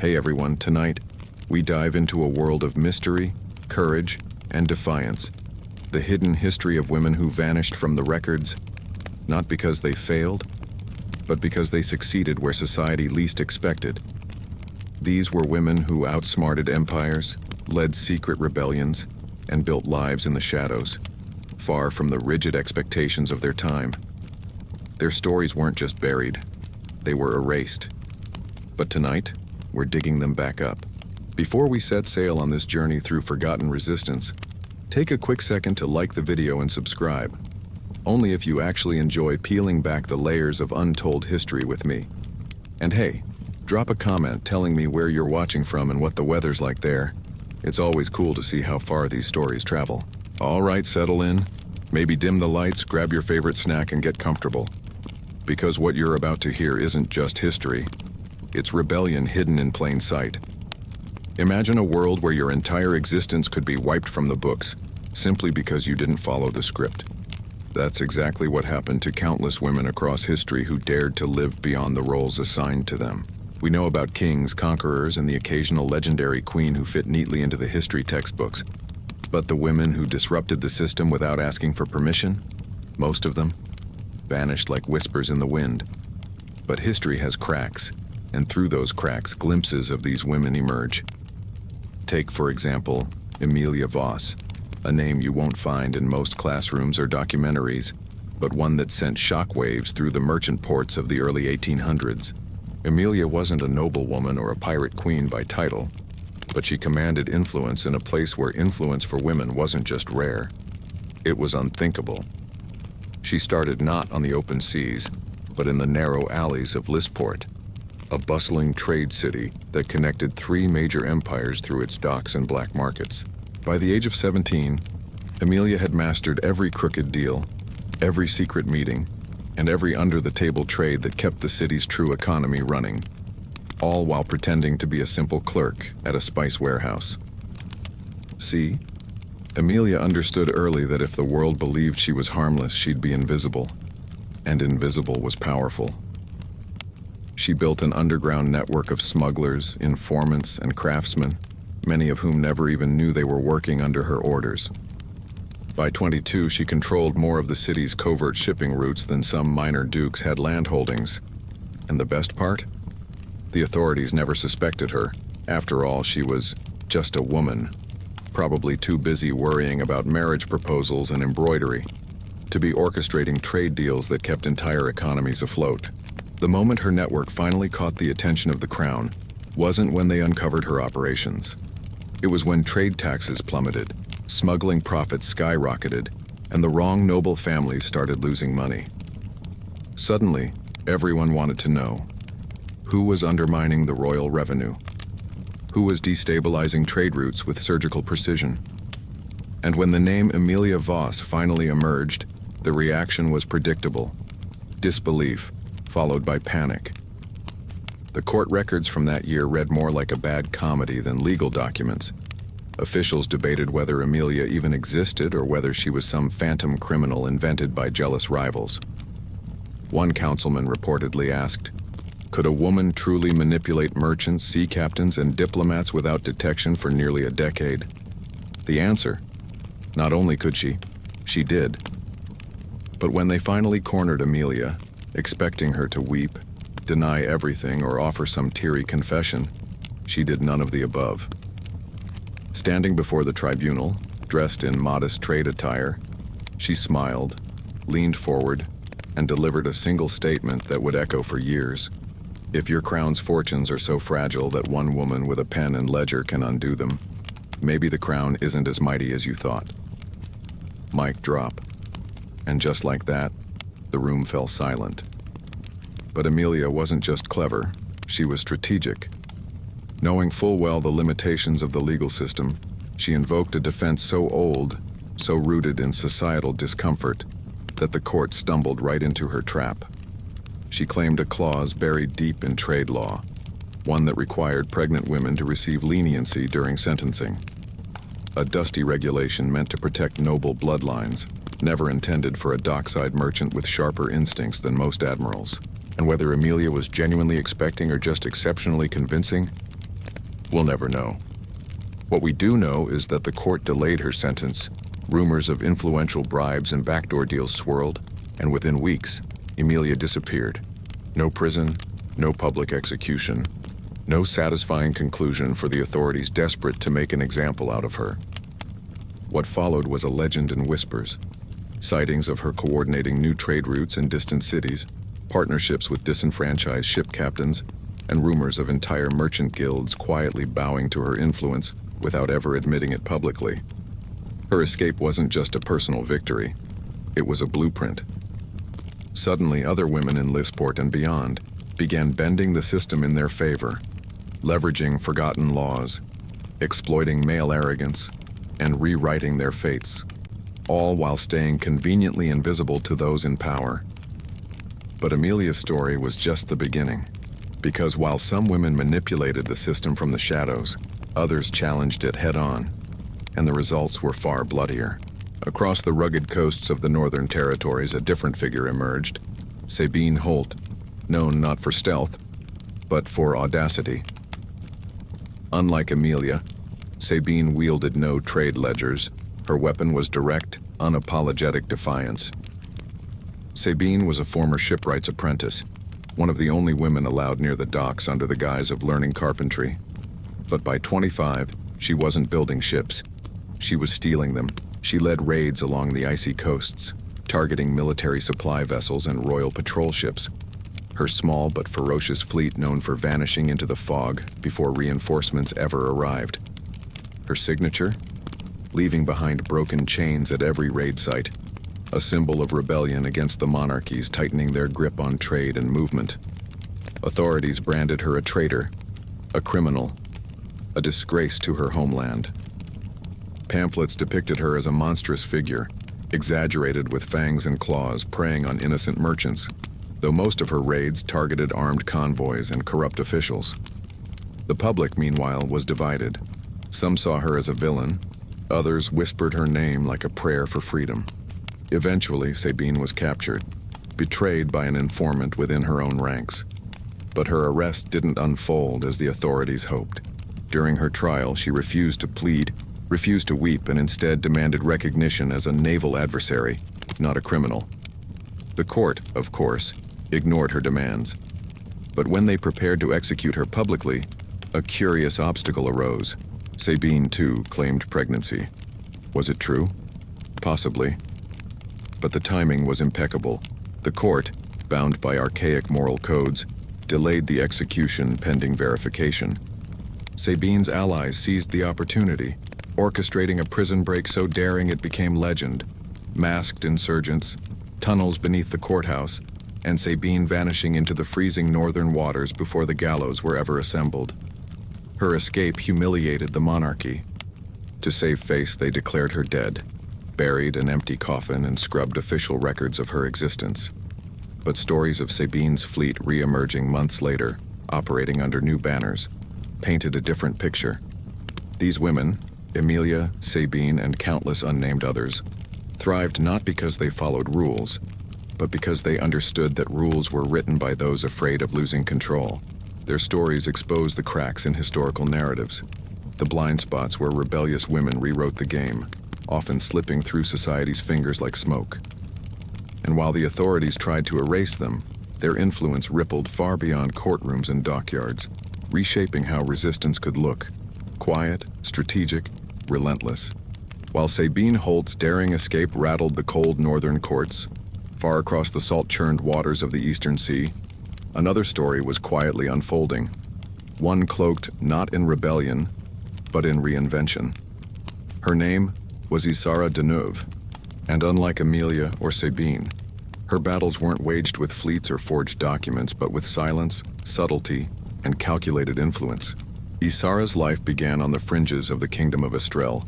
Hey everyone, tonight we dive into a world of mystery, courage, and defiance. The hidden history of women who vanished from the records, not because they failed, but because they succeeded where society least expected. These were women who outsmarted empires, led secret rebellions, and built lives in the shadows, far from the rigid expectations of their time. Their stories weren't just buried, they were erased. But tonight, we're digging them back up. Before we set sail on this journey through forgotten resistance, take a quick second to like the video and subscribe. Only if you actually enjoy peeling back the layers of untold history with me. And hey, drop a comment telling me where you're watching from and what the weather's like there. It's always cool to see how far these stories travel. All right, settle in. Maybe dim the lights, grab your favorite snack, and get comfortable. Because what you're about to hear isn't just history. It's rebellion hidden in plain sight. Imagine a world where your entire existence could be wiped from the books, simply because you didn't follow the script. That's exactly what happened to countless women across history who dared to live beyond the roles assigned to them. We know about kings, conquerors, and the occasional legendary queen who fit neatly into the history textbooks. But the women who disrupted the system without asking for permission, most of them, vanished like whispers in the wind. But history has cracks, and through those cracks, glimpses of these women emerge. Take, for example, Amelia Voss, a name you won't find in most classrooms or documentaries, but one that sent shockwaves through the merchant ports of the early 1800s. Amelia wasn't a noblewoman or a pirate queen by title, but she commanded influence in a place where influence for women wasn't just rare, it was unthinkable. She started not on the open seas, but in the narrow alleys of Lisport, a bustling trade city that connected three major empires through its docks and black markets. By the age of 17, Amelia had mastered every crooked deal, every secret meeting, and every under-the-table trade that kept the city's true economy running, all while pretending to be a simple clerk at a spice warehouse. See, Amelia understood early that if the world believed she was harmless, she'd be invisible, and invisible was powerful. She built an underground network of smugglers, informants, and craftsmen, many of whom never even knew they were working under her orders. By 22, she controlled more of the city's covert shipping routes than some minor dukes had land holdings. And the best part? The authorities never suspected her. After all, she was just a woman, probably too busy worrying about marriage proposals and embroidery to be orchestrating trade deals that kept entire economies afloat. The moment her network finally caught the attention of the crown wasn't when they uncovered her operations. It was when trade taxes plummeted, smuggling profits skyrocketed, and the wrong noble families started losing money. Suddenly, everyone wanted to know who was undermining the royal revenue, who was destabilizing trade routes with surgical precision. And when the name Amelia Voss finally emerged, the reaction was predictable: disbelief, followed by panic. The court records from that year read more like a bad comedy than legal documents. Officials debated whether Amelia even existed or whether she was some phantom criminal invented by jealous rivals. One councilman reportedly asked, "Could a woman truly manipulate merchants, sea captains, and diplomats without detection for nearly a decade?" The answer: not only could she did. But when they finally cornered Amelia, expecting her to weep, deny everything, or offer some teary confession, she did none of the above. Standing before the tribunal, dressed in modest trade attire, she smiled, leaned forward, and delivered a single statement that would echo for years. If your crown's fortunes are so fragile that one woman with a pen and ledger can undo them, maybe the crown isn't as mighty as you thought. Mic drop. And just like that, the room fell silent. But Amelia wasn't just clever, she was strategic. Knowing full well the limitations of the legal system, she invoked a defense so old, so rooted in societal discomfort, that the court stumbled right into her trap. She claimed a clause buried deep in trade law, one that required pregnant women to receive leniency during sentencing. A dusty regulation meant to protect noble bloodlines, never intended for a dockside merchant with sharper instincts than most admirals. And whether Amelia was genuinely expecting or just exceptionally convincing, We'll never know. What we do know is that the court delayed her sentence, rumors of influential bribes and backdoor deals swirled, and within weeks, Emilia disappeared. No prison, no public execution, no satisfying conclusion for the authorities desperate to make an example out of her. What followed was a legend in whispers. Sightings of her coordinating new trade routes in distant cities, partnerships with disenfranchised ship captains, and rumors of entire merchant guilds quietly bowing to her influence without ever admitting it publicly. Her escape wasn't just a personal victory. It was a blueprint. Suddenly, other women in Lisport and beyond began bending the system in their favor, leveraging forgotten laws, exploiting male arrogance, and rewriting their fates, all while staying conveniently invisible to those in power. But Emilia's story was just the beginning, because while some women manipulated the system from the shadows, others challenged it head-on, and the results were far bloodier. Across the rugged coasts of the Northern Territories, a different figure emerged, Sabine Holt, known not for stealth, but for audacity. Unlike Emilia, Sabine wielded no trade ledgers. Her weapon was direct, unapologetic defiance. Sabine was a former shipwright's apprentice, one of the only women allowed near the docks under the guise of learning carpentry. But by 25, she wasn't building ships. She was stealing them. She led raids along the icy coasts, targeting military supply vessels and royal patrol ships. Her small but ferocious fleet known for vanishing into the fog before reinforcements ever arrived. Her signature? Leaving behind broken chains at every raid site, a symbol of rebellion against the monarchies tightening their grip on trade and movement. Authorities branded her a traitor, a criminal, a disgrace to her homeland. Pamphlets depicted her as a monstrous figure, exaggerated with fangs and claws preying on innocent merchants, though most of her raids targeted armed convoys and corrupt officials. The public, meanwhile, was divided. Some saw her as a villain, others whispered her name like a prayer for freedom. Eventually, Sabine was captured, betrayed by an informant within her own ranks. But her arrest didn't unfold as the authorities hoped. During her trial, she refused to plead, refused to weep, and instead demanded recognition as a naval adversary, not a criminal. The court, of course, ignored her demands. But when they prepared to execute her publicly, a curious obstacle arose. Sabine, too, claimed pregnancy. Was it true? Possibly. But the timing was impeccable. The court, bound by archaic moral codes, delayed the execution pending verification. Sabine's allies seized the opportunity, orchestrating a prison break so daring it became legend. Masked insurgents, tunnels beneath the courthouse, and Sabine vanishing into the freezing northern waters before the gallows were ever assembled. Her escape humiliated the monarchy. To save face, they declared her dead, buried an empty coffin, and scrubbed official records of her existence. But stories of Sabine's fleet re-emerging months later, operating under new banners, painted a different picture. These women, Emilia, Sabine, and countless unnamed others, thrived not because they followed rules, but because they understood that rules were written by those afraid of losing control. Their stories exposed the cracks in historical narratives, the blind spots where rebellious women rewrote the game, often slipping through society's fingers like smoke. And while the authorities tried to erase them, their influence rippled far beyond courtrooms and dockyards, reshaping how resistance could look: quiet, strategic, relentless. While Sabine Holt's daring escape rattled the cold northern courts, far across the salt-churned waters of the Eastern Sea, another story was quietly unfolding, one cloaked not in rebellion, but in reinvention. Her name was Isara Deneuve, and unlike Emilia or Sabine, her battles weren't waged with fleets or forged documents, but with silence, subtlety, and calculated influence. Isara's life began on the fringes of the Kingdom of Estrel,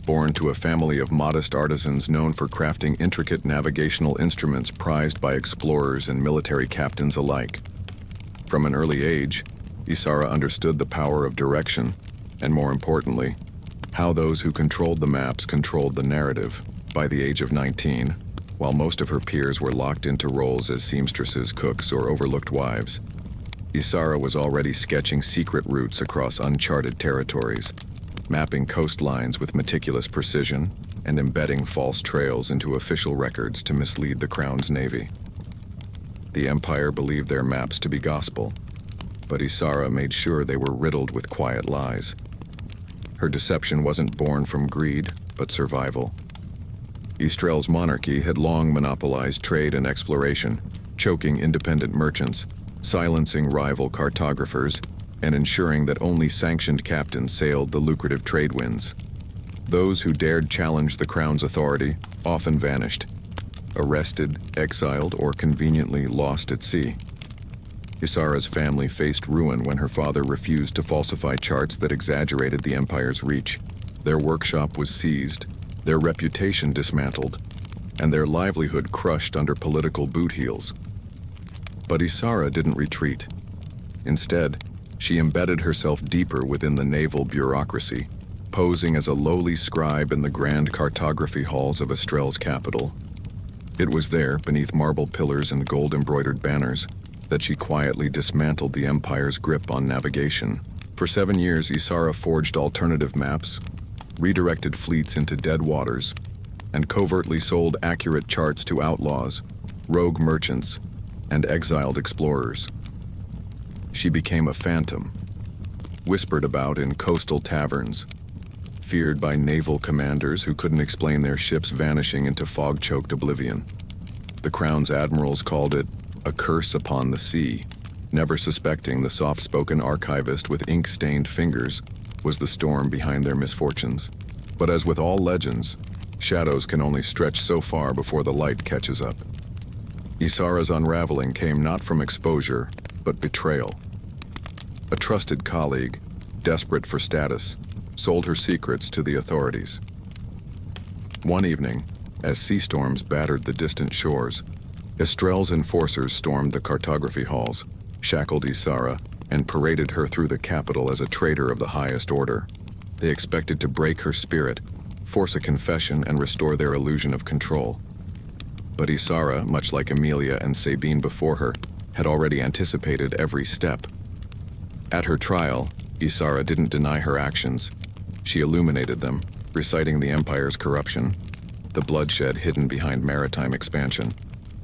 born to a family of modest artisans known for crafting intricate navigational instruments prized by explorers and military captains alike. From an early age, Isara understood the power of direction, and more importantly, how those who controlled the maps controlled the narrative. By the age of 19, while most of her peers were locked into roles as seamstresses, cooks, or overlooked wives, Isara was already sketching secret routes across uncharted territories, mapping coastlines with meticulous precision and embedding false trails into official records to mislead the Crown's navy. The Empire believed their maps to be gospel, but Isara made sure they were riddled with quiet lies. Her deception wasn't born from greed, but survival. Estrel's monarchy had long monopolized trade and exploration, choking independent merchants, silencing rival cartographers, and ensuring that only sanctioned captains sailed the lucrative trade winds. Those who dared challenge the Crown's authority often vanished, arrested, exiled, or conveniently lost at sea. Isara's family faced ruin when her father refused to falsify charts that exaggerated the Empire's reach. Their workshop was seized, their reputation dismantled, and their livelihood crushed under political boot heels. But Isara didn't retreat. Instead, she embedded herself deeper within the naval bureaucracy, posing as a lowly scribe in the grand cartography halls of Estrel's capital. It was there, beneath marble pillars and gold-embroidered banners, that she quietly dismantled the Empire's grip on navigation. For 7 years, Isara forged alternative maps, redirected fleets into dead waters, and covertly sold accurate charts to outlaws, rogue merchants, and exiled explorers. She became a phantom, whispered about in coastal taverns, feared by naval commanders who couldn't explain their ships vanishing into fog-choked oblivion. The Crown's admirals called it a curse upon the sea, never suspecting the soft-spoken archivist with ink-stained fingers was the storm behind their misfortunes. But as with all legends, shadows can only stretch so far before the light catches up. Isara's unraveling came not from exposure, but betrayal. A trusted colleague, desperate for status, sold her secrets to the authorities. One evening, as sea storms battered the distant shores, Estrel's enforcers stormed the cartography halls, shackled Isara, and paraded her through the capital as a traitor of the highest order. They expected to break her spirit, force a confession, and restore their illusion of control. But Isara, much like Emilia and Sabine before her, had already anticipated every step. At her trial, Isara didn't deny her actions. She illuminated them, reciting the Empire's corruption, the bloodshed hidden behind maritime expansion,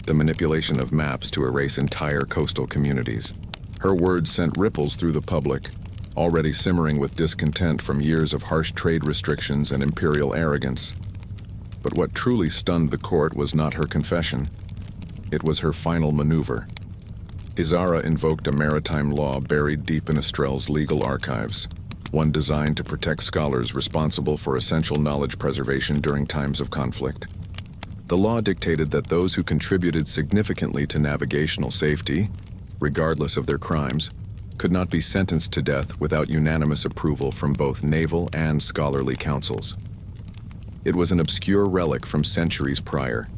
the manipulation of maps to erase entire coastal communities. Her words sent ripples through the public, already simmering with discontent from years of harsh trade restrictions and imperial arrogance. But what truly stunned the court was not her confession. It was her final maneuver. Isara invoked a maritime law buried deep in Estrel's legal archives, one designed to protect scholars responsible for essential knowledge preservation during times of conflict. The law dictated that those who contributed significantly to navigational safety, regardless of their crimes, could not be sentenced to death without unanimous approval from both naval and scholarly councils. It was an obscure relic from centuries prior,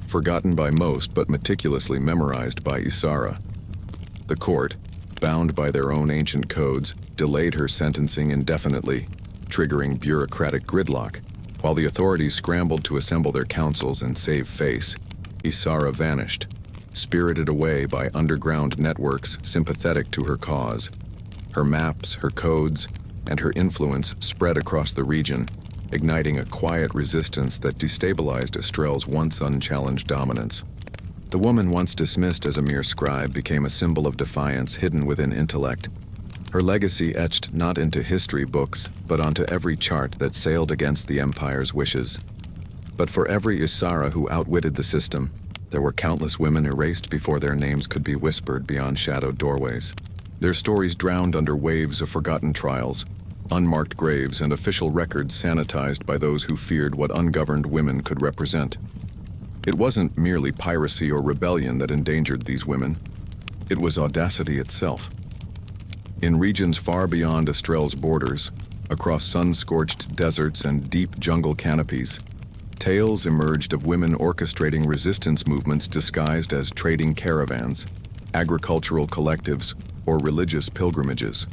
forgotten by most but meticulously memorized by Isara. The court, bound by their own ancient codes, delayed her sentencing indefinitely, triggering bureaucratic gridlock. While the authorities scrambled to assemble their councils and save face, Isara vanished, spirited away by underground networks sympathetic to her cause. Her maps, her codes, and her influence spread across the region, igniting a quiet resistance that destabilized Estrel's once unchallenged dominance. The woman once dismissed as a mere scribe became a symbol of defiance hidden within intellect. Her legacy etched not into history books, but onto every chart that sailed against the Empire's wishes. But for every Isara who outwitted the system, there were countless women erased before their names could be whispered beyond shadowed doorways. Their stories drowned under waves of forgotten trials, unmarked graves, and official records sanitized by those who feared what ungoverned women could represent. It wasn't merely piracy or rebellion that endangered these women. It was audacity itself. In regions far beyond Estrel's borders, across sun-scorched deserts and deep jungle canopies, tales emerged of women orchestrating resistance movements disguised as trading caravans, agricultural collectives, or religious pilgrimages.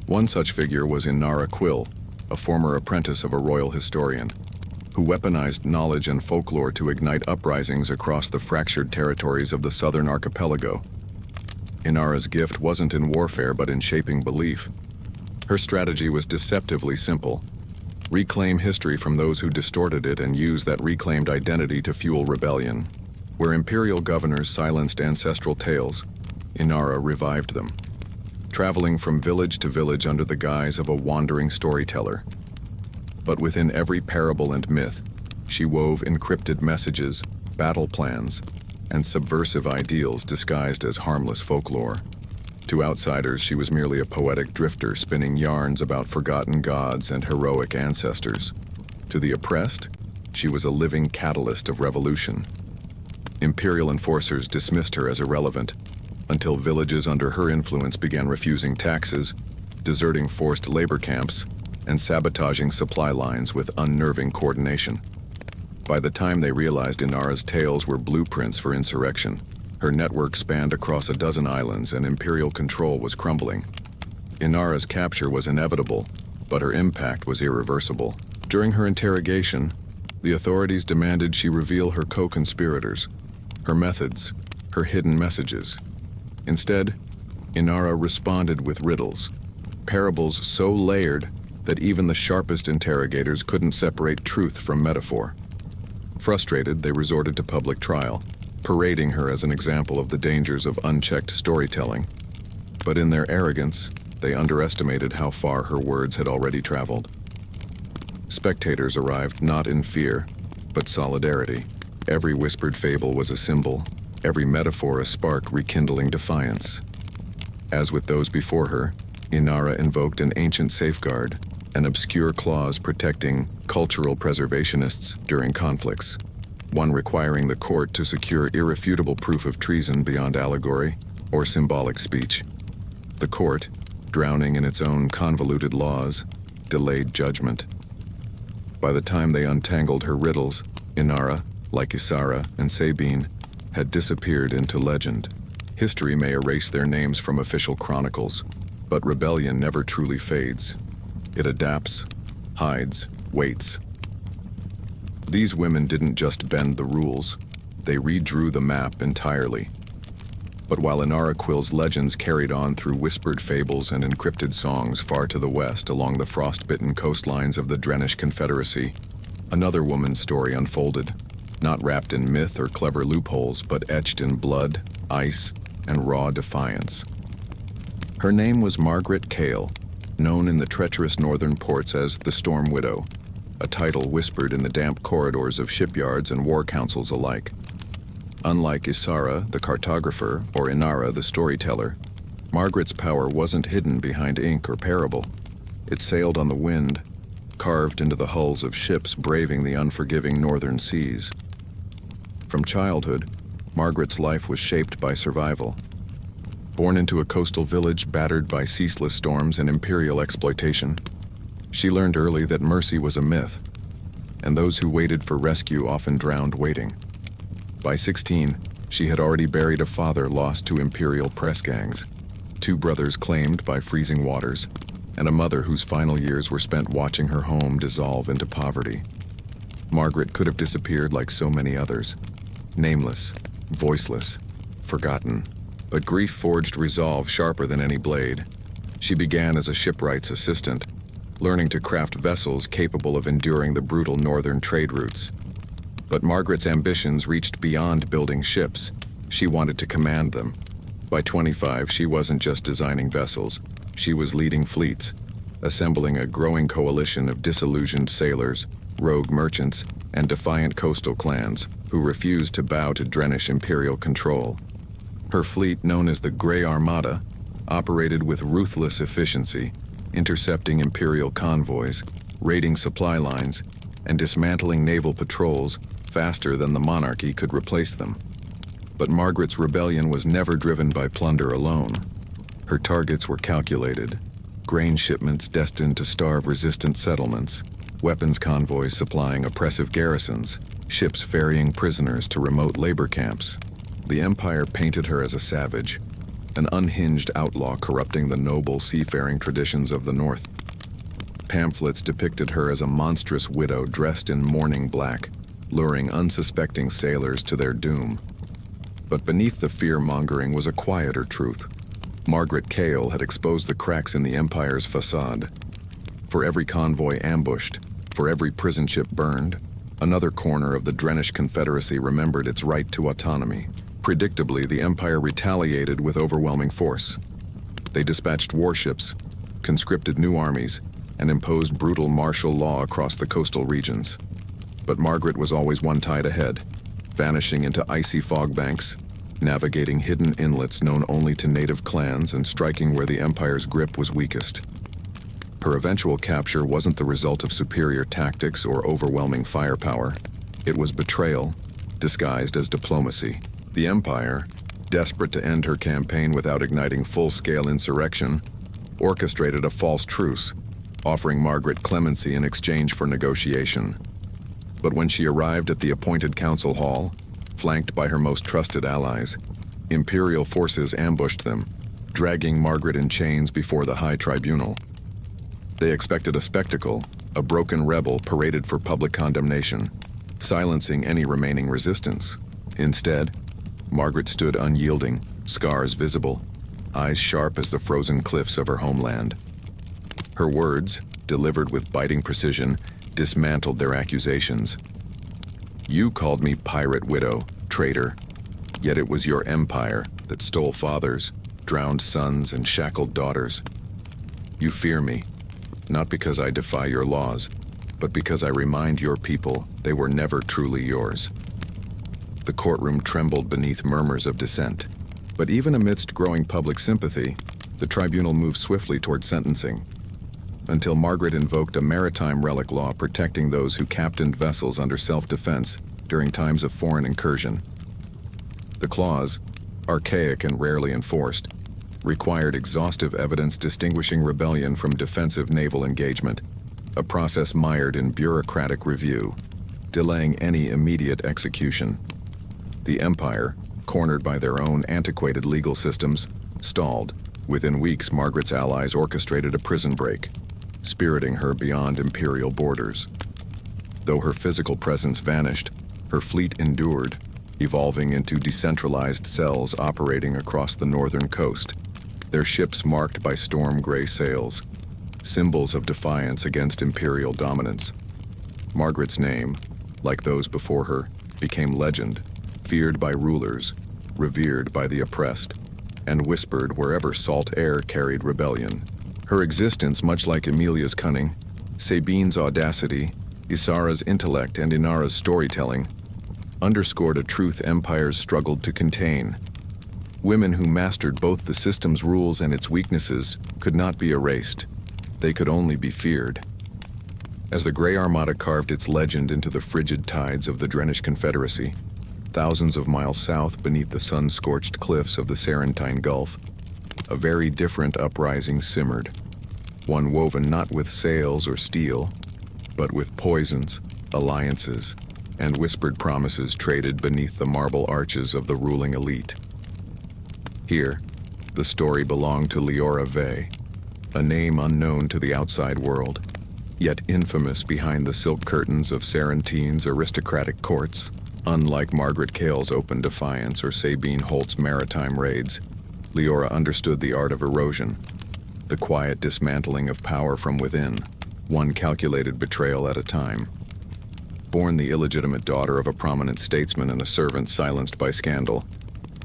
One such figure was Inara Quill, a former apprentice of a royal historian, who weaponized knowledge and folklore to ignite uprisings across the fractured territories of the southern archipelago. Inara's gift wasn't in warfare but in shaping belief. Her strategy was deceptively simple. Reclaim history from those who distorted it and use that reclaimed identity to fuel rebellion. Where imperial governors silenced ancestral tales, Inara revived them, traveling from village to village under the guise of a wandering storyteller. But within every parable and myth, she wove encrypted messages, battle plans, and subversive ideals disguised as harmless folklore. To outsiders, she was merely a poetic drifter spinning yarns about forgotten gods and heroic ancestors. To the oppressed, she was a living catalyst of revolution. Imperial enforcers dismissed her as irrelevant, until villages under her influence began refusing taxes, deserting forced labor camps, and sabotaging supply lines with unnerving coordination. By the time they realized Inara's tales were blueprints for insurrection, her network spanned across a dozen islands and imperial control was crumbling. Inara's capture was inevitable, but her impact was irreversible. During her interrogation, the authorities demanded she reveal her co-conspirators, her methods, her hidden messages. Instead, Inara responded with riddles, parables so layered that even the sharpest interrogators couldn't separate truth from metaphor. Frustrated, they resorted to public trial, parading her as an example of the dangers of unchecked storytelling. But in their arrogance, they underestimated how far her words had already traveled. Spectators arrived not in fear, but solidarity. Every whispered fable was a symbol, every metaphor a spark rekindling defiance. As with those before her, Inara invoked an ancient safeguard, an obscure clause protecting cultural preservationists during conflicts, one requiring the court to secure irrefutable proof of treason beyond allegory or symbolic speech. The court, drowning in its own convoluted laws, delayed judgment. By the time they untangled her riddles, Inara, like Isara and Sabine, had disappeared into legend. History may erase their names from official chronicles, but rebellion never truly fades. It adapts, hides, waits. These women didn't just bend the rules, they redrew the map entirely. But while Inara Quill's legends carried on through whispered fables and encrypted songs far to the west along the frost-bitten coastlines of the Drenish Confederacy, another woman's story unfolded, not wrapped in myth or clever loopholes, but etched in blood, ice, and raw defiance. Her name was Margaret Cale, known in the treacherous northern ports as the Storm Widow, a title whispered in the damp corridors of shipyards and war councils alike. Unlike Isara, the cartographer, or Inara, the storyteller, Margaret's power wasn't hidden behind ink or parable. It sailed on the wind, carved into the hulls of ships braving the unforgiving northern seas. From childhood, Margaret's life was shaped by survival. Born into a coastal village battered by ceaseless storms and imperial exploitation, she learned early that mercy was a myth, and those who waited for rescue often drowned waiting. By 16, she had already buried a father lost to imperial press gangs, 2 brothers claimed by freezing waters, and a mother whose final years were spent watching her home dissolve into poverty. Margaret could have disappeared like so many others, nameless, voiceless, forgotten. But grief forged resolve sharper than any blade. She began as a shipwright's assistant, learning to craft vessels capable of enduring the brutal northern trade routes. But Margaret's ambitions reached beyond building ships. She wanted to command them. By 25, she wasn't just designing vessels. She was leading fleets, assembling a growing coalition of disillusioned sailors, rogue merchants, and defiant coastal clans who refused to bow to Drenish imperial control. Her fleet, known as the Grey Armada, operated with ruthless efficiency, intercepting imperial convoys, raiding supply lines, and dismantling naval patrols faster than the monarchy could replace them. But Margaret's rebellion was never driven by plunder alone. Her targets were calculated: grain shipments destined to starve resistant settlements, weapons convoys supplying oppressive garrisons, ships ferrying prisoners to remote labor camps. The Empire painted her as a savage, an unhinged outlaw corrupting the noble seafaring traditions of the North. Pamphlets depicted her as a monstrous widow dressed in mourning black, luring unsuspecting sailors to their doom. But beneath the fear-mongering was a quieter truth. Margaret Cale had exposed the cracks in the Empire's facade. For every convoy ambushed, for every prison ship burned, another corner of the Drenish Confederacy remembered its right to autonomy. Predictably, the Empire retaliated with overwhelming force. They dispatched warships, conscripted new armies, and imposed brutal martial law across the coastal regions. But Margaret was always one tide ahead, vanishing into icy fog banks, navigating hidden inlets known only to native clans and striking where the Empire's grip was weakest. Her eventual capture wasn't the result of superior tactics or overwhelming firepower. It was betrayal, disguised as diplomacy. The Empire, desperate to end her campaign without igniting full-scale insurrection, orchestrated a false truce, offering Margaret clemency in exchange for negotiation. But when she arrived at the appointed council hall, flanked by her most trusted allies, Imperial forces ambushed them, dragging Margaret in chains before the High Tribunal. They expected a spectacle, a broken rebel paraded for public condemnation, silencing any remaining resistance. Instead, Margaret stood unyielding, scars visible, eyes sharp as the frozen cliffs of her homeland. Her words, delivered with biting precision, dismantled their accusations. You called me pirate widow, traitor, yet it was your empire that stole fathers, drowned sons, and shackled daughters. You fear me, not because I defy your laws, but because I remind your people they were never truly yours. The courtroom trembled beneath murmurs of dissent. But even amidst growing public sympathy, the tribunal moved swiftly toward sentencing, until Margaret invoked a maritime relic law protecting those who captained vessels under self-defense during times of foreign incursion. The clause, archaic and rarely enforced, required exhaustive evidence distinguishing rebellion from defensive naval engagement, a process mired in bureaucratic review, delaying any immediate execution. The Empire, cornered by their own antiquated legal systems, stalled. Within weeks, Margaret's allies orchestrated a prison break, spiriting her beyond imperial borders. Though her physical presence vanished, her fleet endured, evolving into decentralized cells operating across the northern coast, their ships marked by storm-gray sails, symbols of defiance against imperial dominance. Margaret's name, like those before her, became legend, feared by rulers, revered by the oppressed, and whispered wherever salt air carried rebellion. Her existence, much like Emilia's cunning, Sabine's audacity, Isara's intellect, and Inara's storytelling, underscored a truth empires struggled to contain. Women who mastered both the system's rules and its weaknesses could not be erased. They could only be feared. As the Grey Armada carved its legend into the frigid tides of the Drenish Confederacy, thousands of miles south beneath the sun-scorched cliffs of the Sarentine Gulf, a very different uprising simmered, one woven not with sails or steel, but with poisons, alliances, and whispered promises traded beneath the marble arches of the ruling elite. Here, the story belonged to Leora Vey, a name unknown to the outside world, yet infamous behind the silk curtains of Sarentine's aristocratic courts. Unlike Margaret Cale's open defiance or Sabine Holt's maritime raids, Leora understood the art of erosion, the quiet dismantling of power from within, one calculated betrayal at a time. Born the illegitimate daughter of a prominent statesman and a servant silenced by scandal,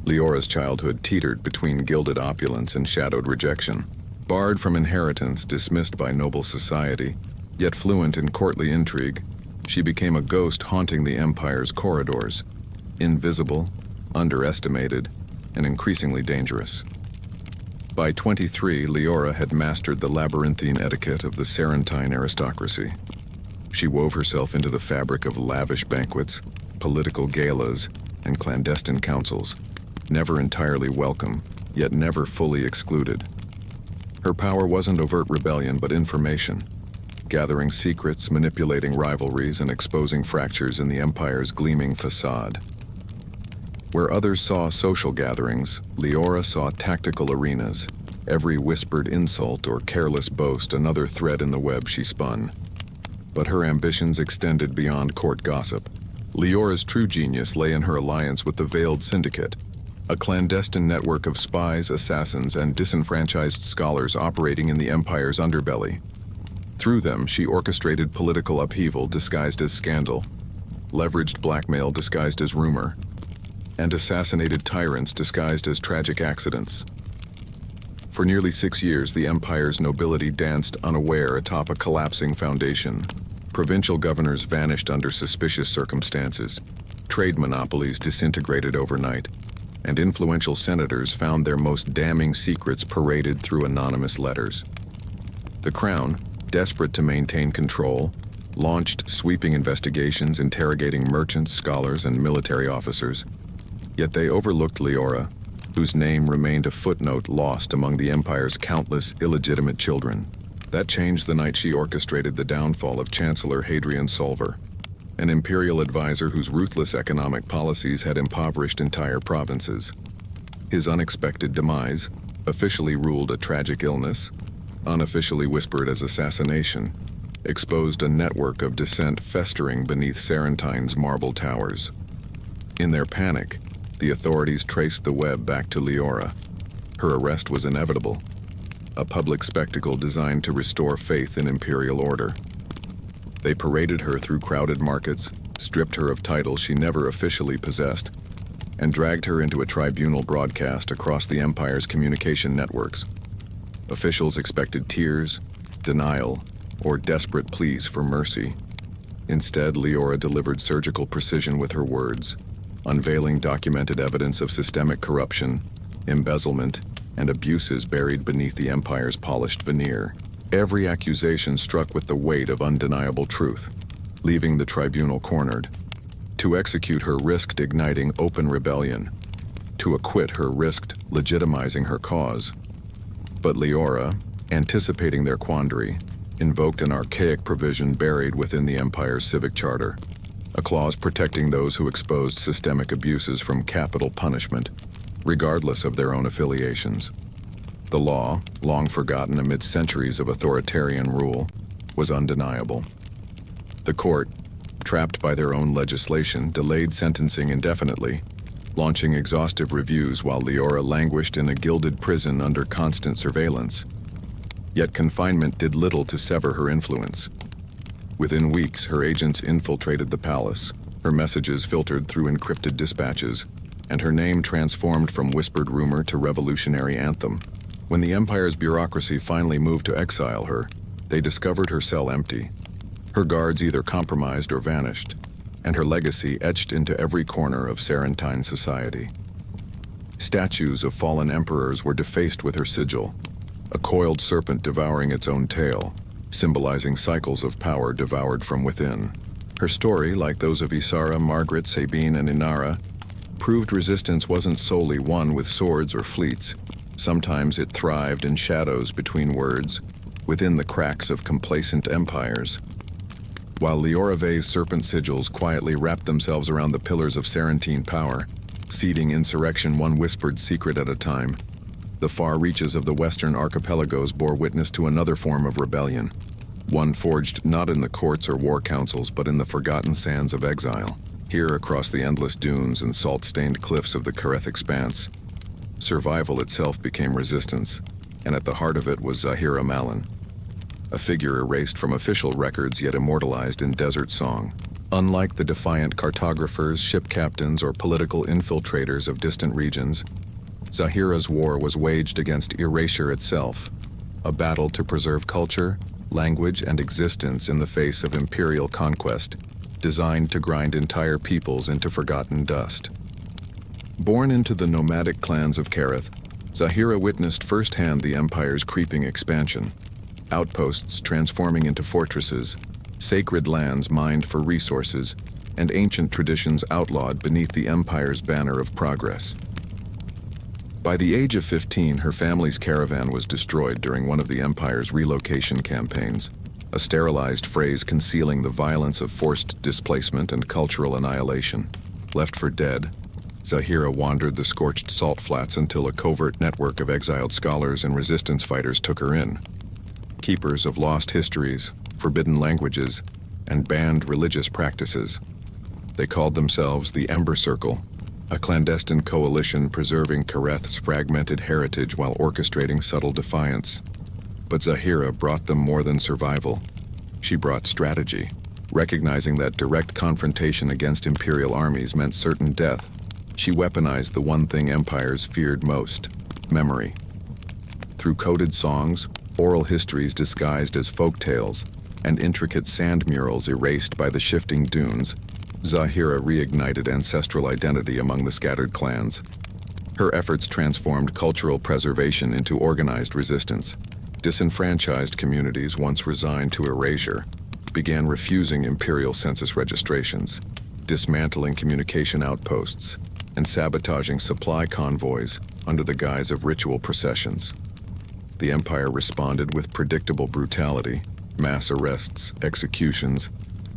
Leora's childhood teetered between gilded opulence and shadowed rejection. Barred from inheritance, dismissed by noble society, yet fluent in courtly intrigue, she became a ghost haunting the Empire's corridors, invisible, underestimated, and increasingly dangerous. By 23, Leora had mastered the labyrinthine etiquette of the Sarentine aristocracy. She wove herself into the fabric of lavish banquets, political galas, and clandestine councils, never entirely welcome, yet never fully excluded. Her power wasn't overt rebellion, but information, gathering secrets, manipulating rivalries, and exposing fractures in the Empire's gleaming facade. Where others saw social gatherings, Leora saw tactical arenas, every whispered insult or careless boast another thread in the web she spun. But her ambitions extended beyond court gossip. Leora's true genius lay in her alliance with the Veiled Syndicate, a clandestine network of spies, assassins, and disenfranchised scholars operating in the empire's underbelly. Through them, she orchestrated political upheaval disguised as scandal, leveraged blackmail disguised as rumor, and assassinated tyrants disguised as tragic accidents. For nearly 6 years, the empire's nobility danced unaware atop a collapsing foundation. Provincial governors vanished under suspicious circumstances. Trade monopolies disintegrated overnight, and influential senators found their most damning secrets paraded through anonymous letters. The Crown, desperate to maintain control, launched sweeping investigations interrogating merchants, scholars, and military officers. Yet they overlooked Leora, whose name remained a footnote lost among the empire's countless illegitimate children. That changed the night she orchestrated the downfall of Chancellor Hadrian Solver, an imperial advisor whose ruthless economic policies had impoverished entire provinces. His unexpected demise, officially ruled a tragic illness, unofficially whispered as assassination, exposed a network of dissent festering beneath Sarentine's marble towers. In their panic, the authorities traced the web back to Leora. Her arrest was inevitable, a public spectacle designed to restore faith in imperial order. They paraded her through crowded markets, stripped her of titles she never officially possessed, and dragged her into a tribunal broadcast across the empire's communication networks. Officials expected tears, denial, or desperate pleas for mercy. Instead, Leora delivered surgical precision with her words, unveiling documented evidence of systemic corruption, embezzlement, and abuses buried beneath the empire's polished veneer. Every accusation struck with the weight of undeniable truth, leaving the tribunal cornered. To execute her risked igniting open rebellion. To acquit her risked legitimizing her cause. But Leora, anticipating their quandary, invoked an archaic provision buried within the empire's civic charter, a clause protecting those who exposed systemic abuses from capital punishment, regardless of their own affiliations. The law, long forgotten amid centuries of authoritarian rule, was undeniable. The court, trapped by their own legislation, delayed sentencing indefinitely, launching exhaustive reviews while Leora languished in a gilded prison under constant surveillance. Yet confinement did little to sever her influence. Within weeks, her agents infiltrated the palace, her messages filtered through encrypted dispatches, and her name transformed from whispered rumor to revolutionary anthem. When the empire's bureaucracy finally moved to exile her, they discovered her cell empty. Her guards either compromised or vanished, and her legacy etched into every corner of Sarentine society. Statues of fallen emperors were defaced with her sigil, a coiled serpent devouring its own tail, symbolizing cycles of power devoured from within. Her story, like those of Isara, Margaret, Sabine, and Inara, proved resistance wasn't solely won with swords or fleets. Sometimes it thrived in shadows between words, within the cracks of complacent empires. While Leorave's serpent sigils quietly wrapped themselves around the pillars of Sarentine power, seeding insurrection one whispered secret at a time, the far reaches of the western archipelagos bore witness to another form of rebellion, one forged not in the courts or war councils but in the forgotten sands of exile. Here across the endless dunes and salt-stained cliffs of the Kareth expanse, survival itself became resistance, and at the heart of it was Zahira Malin, a figure erased from official records yet immortalized in desert song. Unlike the defiant cartographers, ship captains, or political infiltrators of distant regions, Zahira's war was waged against erasure itself, a battle to preserve culture, language, and existence in the face of imperial conquest, designed to grind entire peoples into forgotten dust. Born into the nomadic clans of Kareth, Zahira witnessed firsthand the empire's creeping expansion, outposts transforming into fortresses, sacred lands mined for resources, and ancient traditions outlawed beneath the empire's banner of progress. By the age of 15, her family's caravan was destroyed during one of the empire's relocation campaigns, a sterilized phrase concealing the violence of forced displacement and cultural annihilation. Left for dead, Zahira wandered the scorched salt flats until a covert network of exiled scholars and resistance fighters took her in. Keepers of lost histories, forbidden languages, and banned religious practices. They called themselves the Ember Circle, a clandestine coalition preserving Kareth's fragmented heritage while orchestrating subtle defiance. But Zahira brought them more than survival. She brought strategy, recognizing that direct confrontation against imperial armies meant certain death. She weaponized the one thing empires feared most: memory. Through coded songs, oral histories disguised as folk tales, and intricate sand murals erased by the shifting dunes, Zahira reignited ancestral identity among the scattered clans. Her efforts transformed cultural preservation into organized resistance. Disenfranchised communities, once resigned to erasure, began refusing imperial census registrations, dismantling communication outposts, and sabotaging supply convoys under the guise of ritual processions. The empire responded with predictable brutality, mass arrests, executions,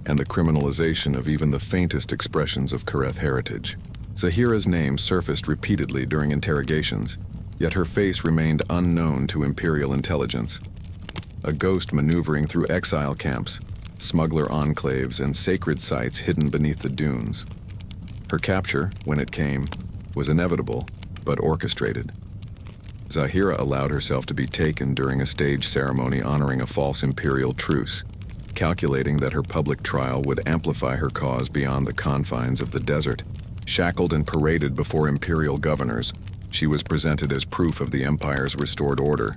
and the criminalization of even the faintest expressions of Kareth heritage. Zahira's name surfaced repeatedly during interrogations, yet her face remained unknown to imperial intelligence. A ghost maneuvering through exile camps, smuggler enclaves, and sacred sites hidden beneath the dunes. Her capture, when it came, was inevitable, but orchestrated. Zahira allowed herself to be taken during a staged ceremony honoring a false imperial truce, calculating that her public trial would amplify her cause beyond the confines of the desert. Shackled and paraded before imperial governors, she was presented as proof of the empire's restored order.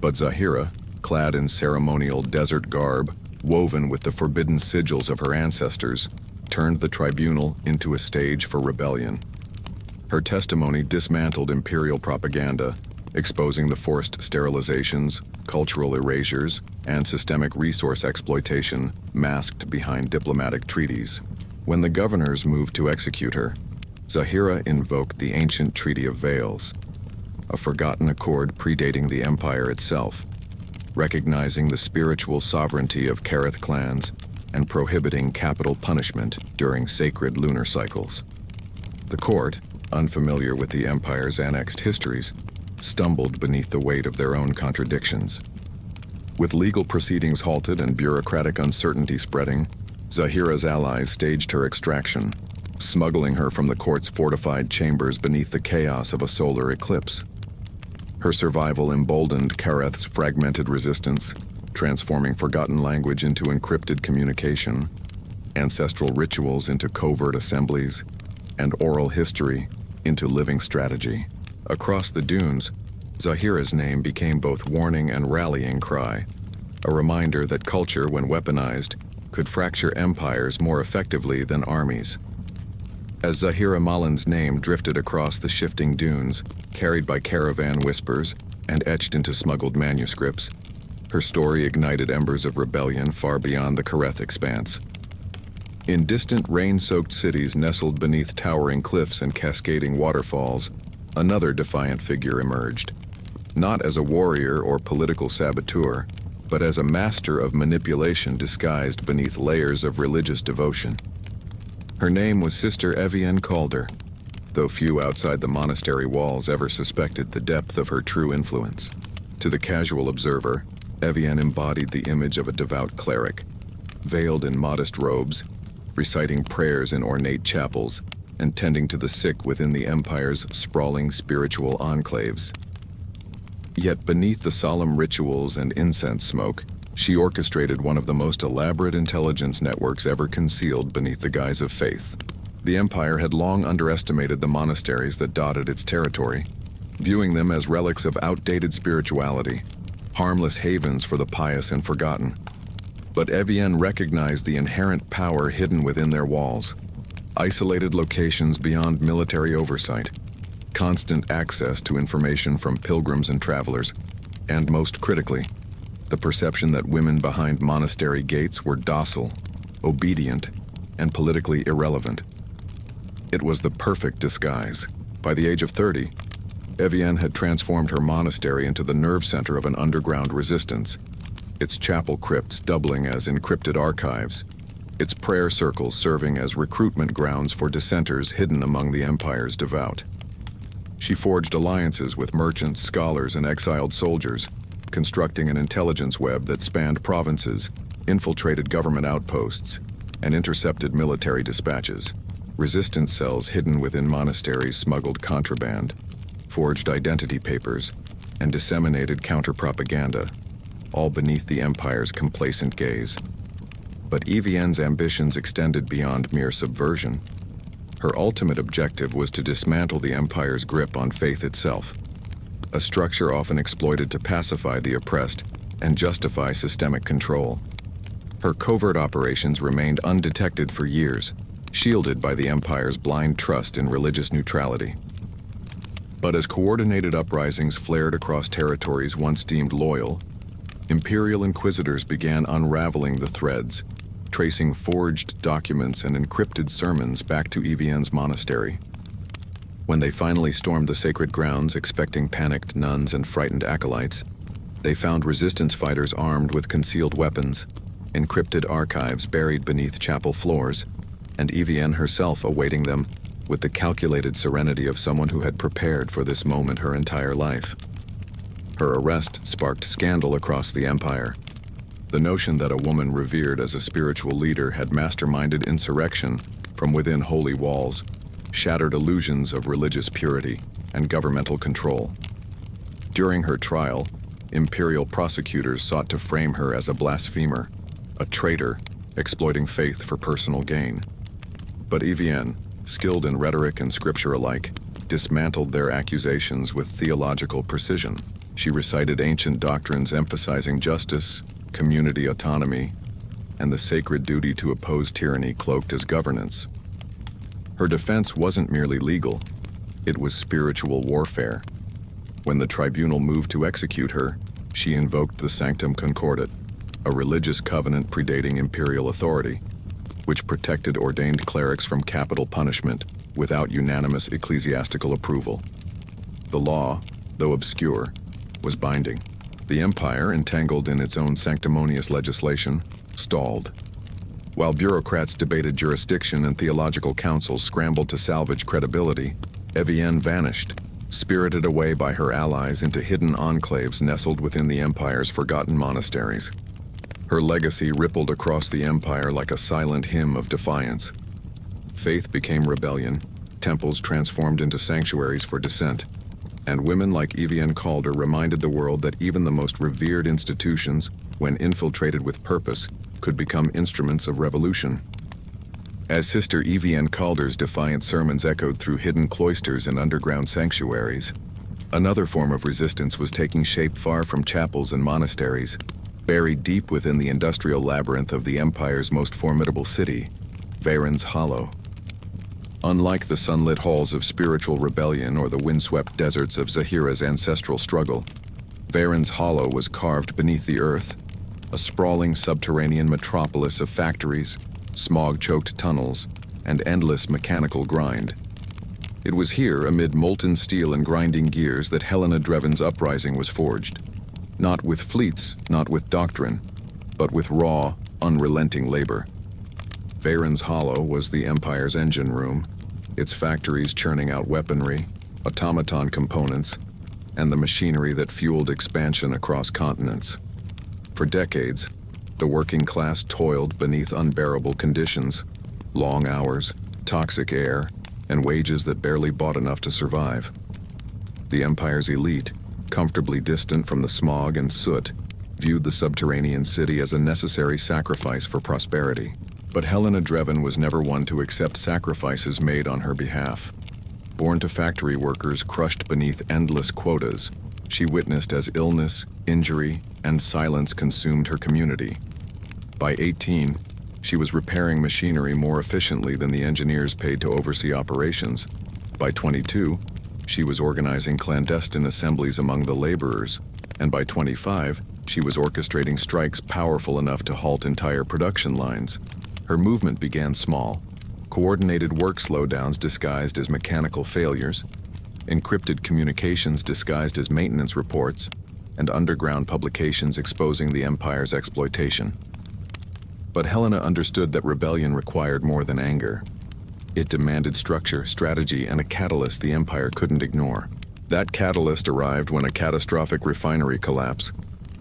But Zahira, clad in ceremonial desert garb, woven with the forbidden sigils of her ancestors, turned the tribunal into a stage for rebellion. Her testimony dismantled imperial propaganda, exposing the forced sterilizations, cultural erasures, and systemic resource exploitation masked behind diplomatic treaties. When the governors moved to execute her, Zahira invoked the ancient Treaty of Veils, a forgotten accord predating the empire itself, recognizing the spiritual sovereignty of Kareth clans and prohibiting capital punishment during sacred lunar cycles. The court, unfamiliar with the empire's annexed histories, stumbled beneath the weight of their own contradictions. With legal proceedings halted and bureaucratic uncertainty spreading, Zahira's allies staged her extraction, smuggling her from the court's fortified chambers beneath the chaos of a solar eclipse. Her survival emboldened Kareth's fragmented resistance, transforming forgotten language into encrypted communication, ancestral rituals into covert assemblies, and oral history into living strategy. Across the dunes, Zahira's name became both warning and rallying cry, a reminder that culture, when weaponized, could fracture empires more effectively than armies. As Zahira Malin's name drifted across the shifting dunes, carried by caravan whispers and etched into smuggled manuscripts, her story ignited embers of rebellion far beyond the Kareth expanse. In distant, rain-soaked cities nestled beneath towering cliffs and cascading waterfalls, another defiant figure emerged, not as a warrior or political saboteur, but as a master of manipulation disguised beneath layers of religious devotion. Her name was Sister Evienne Calder, though few outside the monastery walls ever suspected the depth of her true influence. To the casual observer, Evienne embodied the image of a devout cleric, veiled in modest robes, reciting prayers in ornate chapels, and tending to the sick within the empire's sprawling spiritual enclaves. Yet beneath the solemn rituals and incense smoke, she orchestrated one of the most elaborate intelligence networks ever concealed beneath the guise of faith. The empire had long underestimated the monasteries that dotted its territory, viewing them as relics of outdated spirituality, harmless havens for the pious and forgotten. But Evienne recognized the inherent power hidden within their walls: isolated locations beyond military oversight, constant access to information from pilgrims and travelers, and most critically, the perception that women behind monastery gates were docile, obedient, and politically irrelevant. It was the perfect disguise. By the age of 30, Evienne had transformed her monastery into the nerve center of an underground resistance, its chapel crypts doubling as encrypted archives, its prayer circles serving as recruitment grounds for dissenters hidden among the empire's devout. She forged alliances with merchants, scholars, and exiled soldiers, constructing an intelligence web that spanned provinces, infiltrated government outposts, and intercepted military dispatches. Resistance cells hidden within monasteries smuggled contraband, forged identity papers, and disseminated counter-propaganda, all beneath the Empire's complacent gaze. But EVN's ambitions extended beyond mere subversion. Her ultimate objective was to dismantle the Empire's grip on faith itself, a structure often exploited to pacify the oppressed and justify systemic control. Her covert operations remained undetected for years, shielded by the Empire's blind trust in religious neutrality. But as coordinated uprisings flared across territories once deemed loyal, Imperial inquisitors began unraveling the threads, tracing forged documents and encrypted sermons back to EVN's monastery. When they finally stormed the sacred grounds expecting panicked nuns and frightened acolytes, they found resistance fighters armed with concealed weapons, encrypted archives buried beneath chapel floors, and EVN herself awaiting them with the calculated serenity of someone who had prepared for this moment her entire life. Her arrest sparked scandal across the Empire. The notion that a woman revered as a spiritual leader had masterminded insurrection from within holy walls shattered illusions of religious purity and governmental control. During her trial, Imperial prosecutors sought to frame her as a blasphemer, a traitor exploiting faith for personal gain. But EVN, skilled in rhetoric and scripture alike, dismantled their accusations with theological precision. She recited ancient doctrines emphasizing justice, community autonomy, and the sacred duty to oppose tyranny cloaked as governance. Her defense wasn't merely legal, it was spiritual warfare. When the tribunal moved to execute her, she invoked the Sanctum Concordat, a religious covenant predating imperial authority, which protected ordained clerics from capital punishment without unanimous ecclesiastical approval. The law, though obscure, was binding. The Empire, entangled in its own sanctimonious legislation, stalled. While bureaucrats debated jurisdiction and theological councils scrambled to salvage credibility, EVN vanished, spirited away by her allies into hidden enclaves nestled within the Empire's forgotten monasteries. Her legacy rippled across the Empire like a silent hymn of defiance. Faith became rebellion, temples transformed into sanctuaries for dissent, and women like EVN Calder reminded the world that even the most revered institutions, when infiltrated with purpose, could become instruments of revolution. As Sister EVN Calder's defiant sermons echoed through hidden cloisters and underground sanctuaries, another form of resistance was taking shape far from chapels and monasteries, buried deep within the industrial labyrinth of the Empire's most formidable city, Varen's Hollow. Unlike the sunlit halls of spiritual rebellion or the windswept deserts of Zahira's ancestral struggle, Varen's Hollow was carved beneath the earth, a sprawling subterranean metropolis of factories, smog-choked tunnels, and endless mechanical grind. It was here, amid molten steel and grinding gears, that Helena Dreven's uprising was forged. Not with fleets, not with doctrine, but with raw, unrelenting labor. Varen's Hollow was the Empire's engine room, its factories churning out weaponry, automaton components, and the machinery that fueled expansion across continents. For decades, the working class toiled beneath unbearable conditions, long hours, toxic air, and wages that barely bought enough to survive. The Empire's elite, comfortably distant from the smog and soot, viewed the subterranean city as a necessary sacrifice for prosperity. But Helena Dreven was never one to accept sacrifices made on her behalf. Born to factory workers crushed beneath endless quotas, she witnessed as illness, injury, and silence consumed her community. By 18, she was repairing machinery more efficiently than the engineers paid to oversee operations. By 22, she was organizing clandestine assemblies among the laborers, and by 25, she was orchestrating strikes powerful enough to halt entire production lines. Her movement began small, coordinated work slowdowns disguised as mechanical failures, encrypted communications disguised as maintenance reports, and underground publications exposing the Empire's exploitation. But Helena understood that rebellion required more than anger. It demanded structure, strategy, and a catalyst the Empire couldn't ignore. That catalyst arrived when a catastrophic refinery collapse,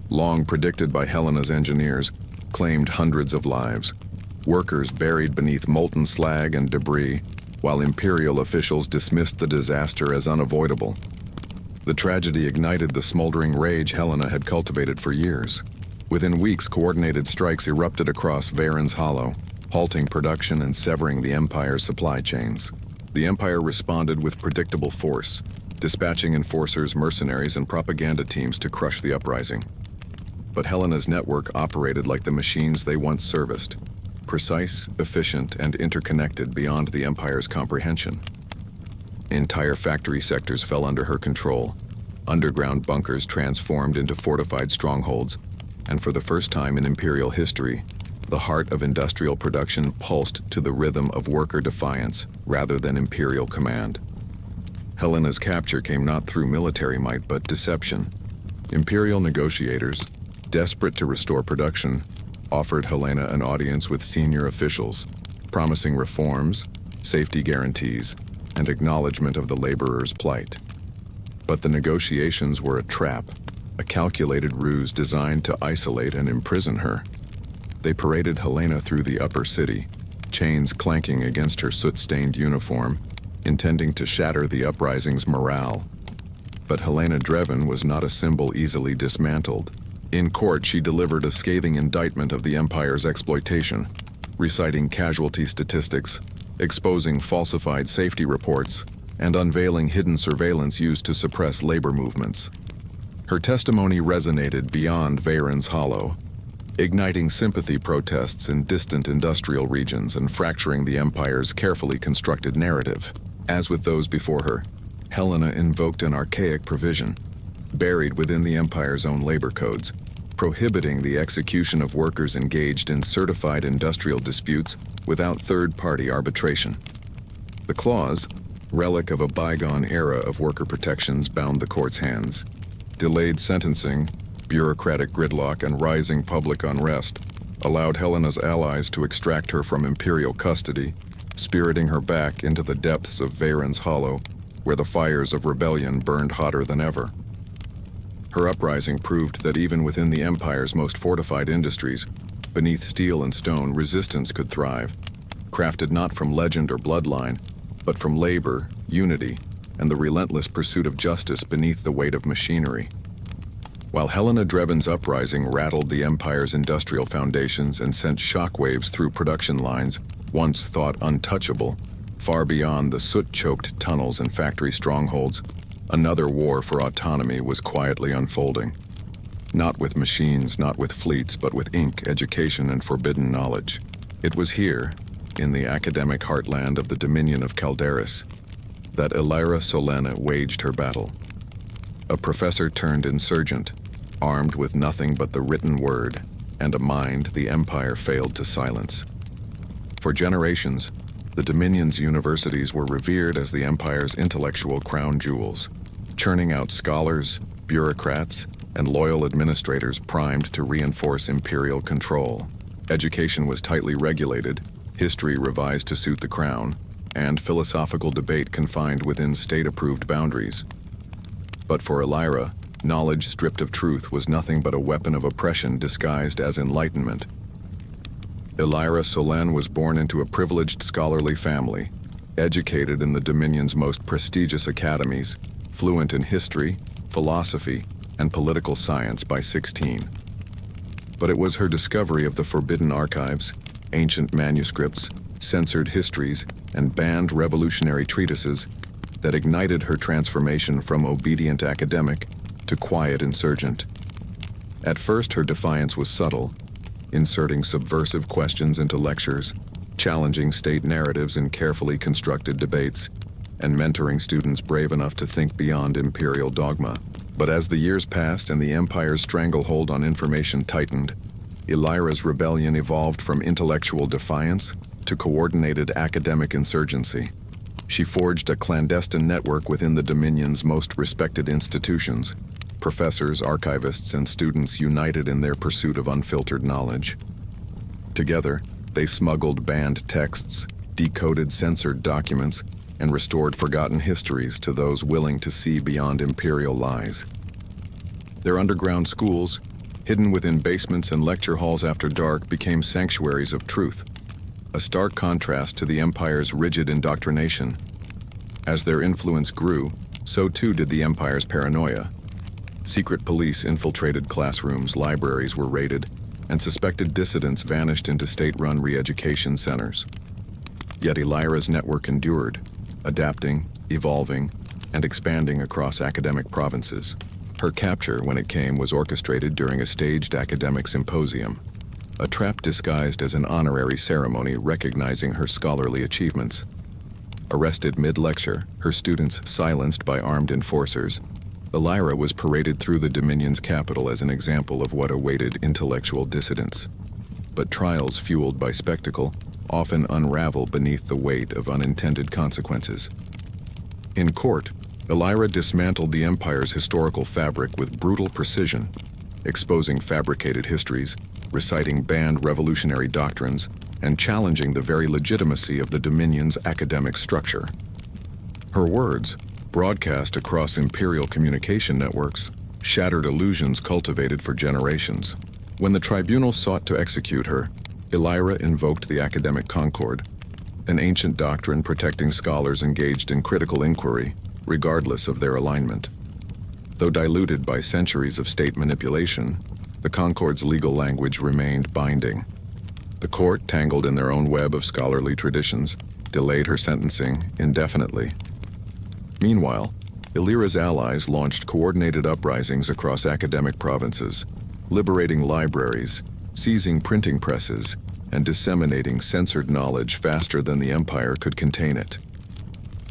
long predicted by Helena's engineers, claimed hundreds of lives. Workers buried beneath molten slag and debris, while imperial officials dismissed the disaster as unavoidable. The tragedy ignited the smoldering rage Helena had cultivated for years. Within weeks, coordinated strikes erupted across Varen's Hollow, halting production and severing the Empire's supply chains. The Empire responded with predictable force, dispatching enforcers, mercenaries, and propaganda teams to crush the uprising. But Helena's network operated like the machines they once serviced, precise, efficient, and interconnected beyond the Empire's comprehension. Entire factory sectors fell under her control. Underground bunkers transformed into fortified strongholds, and for the first time in Imperial history, the heart of industrial production pulsed to the rhythm of worker defiance rather than Imperial command. Helena's capture came not through military might but deception. Imperial negotiators, desperate to restore production, offered Helena an audience with senior officials, promising reforms, safety guarantees, and acknowledgement of the laborers' plight. But the negotiations were a trap, a calculated ruse designed to isolate and imprison her. They paraded Helena through the upper city, chains clanking against her soot-stained uniform, intending to shatter the uprising's morale. But Helena Dreven was not a symbol easily dismantled. In court, she delivered a scathing indictment of the Empire's exploitation, reciting casualty statistics, exposing falsified safety reports, and unveiling hidden surveillance used to suppress labor movements. Her testimony resonated beyond Varen's Hollow, igniting sympathy protests in distant industrial regions and fracturing the Empire's carefully constructed narrative. As with those before her, Helena invoked an archaic provision, buried within the Empire's own labor codes, prohibiting the execution of workers engaged in certified industrial disputes without third-party arbitration. The clause, relic of a bygone era of worker protections, bound the court's hands. Delayed sentencing, bureaucratic gridlock, and rising public unrest allowed Helena's allies to extract her from Imperial custody, spiriting her back into the depths of Varen's Hollow, where the fires of rebellion burned hotter than ever. Her uprising proved that even within the Empire's most fortified industries, beneath steel and stone, resistance could thrive, crafted not from legend or bloodline, but from labor, unity, and the relentless pursuit of justice beneath the weight of machinery. While Helena Dreven's uprising rattled the Empire's industrial foundations and sent shockwaves through production lines once thought untouchable, far beyond the soot-choked tunnels and factory strongholds, another war for autonomy was quietly unfolding. Not with machines, not with fleets, but with ink, education, and forbidden knowledge. It was here, in the academic heartland of the Dominion of Calderis, that Elira Solena waged her battle. A professor turned insurgent, armed with nothing but the written word, and a mind the Empire failed to silence. For generations, the Dominion's universities were revered as the Empire's intellectual crown jewels, churning out scholars, bureaucrats, and loyal administrators primed to reinforce imperial control. Education was tightly regulated, history revised to suit the crown, and philosophical debate confined within state-approved boundaries. But for Elira, knowledge stripped of truth was nothing but a weapon of oppression disguised as enlightenment. Elira Solene was born into a privileged scholarly family, educated in the Dominion's most prestigious academies, fluent in history, philosophy, and political science by 16. But it was her discovery of the forbidden archives, ancient manuscripts, censored histories, and banned revolutionary treatises that ignited her transformation from obedient academic to quiet insurgent. At first, her defiance was subtle, inserting subversive questions into lectures, challenging state narratives in carefully constructed debates, and mentoring students brave enough to think beyond imperial dogma. But as the years passed and the Empire's stranglehold on information tightened, Elira's rebellion evolved from intellectual defiance to coordinated academic insurgency. She forged a clandestine network within the Dominion's most respected institutions. Professors, archivists, and students united in their pursuit of unfiltered knowledge. Together, they smuggled banned texts, decoded censored documents, and restored forgotten histories to those willing to see beyond imperial lies. Their underground schools, hidden within basements and lecture halls after dark, became sanctuaries of truth, a stark contrast to the Empire's rigid indoctrination. As their influence grew, so too did the Empire's paranoia. Secret police infiltrated classrooms, libraries were raided, and suspected dissidents vanished into state-run re-education centers. Yet Elira's network endured, adapting, evolving, and expanding across academic provinces. Her capture, when it came, was orchestrated during a staged academic symposium, a trap disguised as an honorary ceremony recognizing her scholarly achievements. Arrested mid-lecture, her students silenced by armed enforcers, Elira was paraded through the Dominion's capital as an example of what awaited intellectual dissidents. But trials fueled by spectacle often unravel beneath the weight of unintended consequences. In court, Elira dismantled the Empire's historical fabric with brutal precision, exposing fabricated histories, reciting banned revolutionary doctrines, and challenging the very legitimacy of the Dominion's academic structure. Her words, broadcast across imperial communication networks, shattered illusions cultivated for generations. When the tribunal sought to execute her, Elira invoked the academic concord, an ancient doctrine protecting scholars engaged in critical inquiry, regardless of their alignment. Though diluted by centuries of state manipulation, the concord's legal language remained binding. The court, tangled in their own web of scholarly traditions, delayed her sentencing indefinitely. Meanwhile, Elira's allies launched coordinated uprisings across academic provinces, liberating libraries, seizing printing presses, and disseminating censored knowledge faster than the Empire could contain it.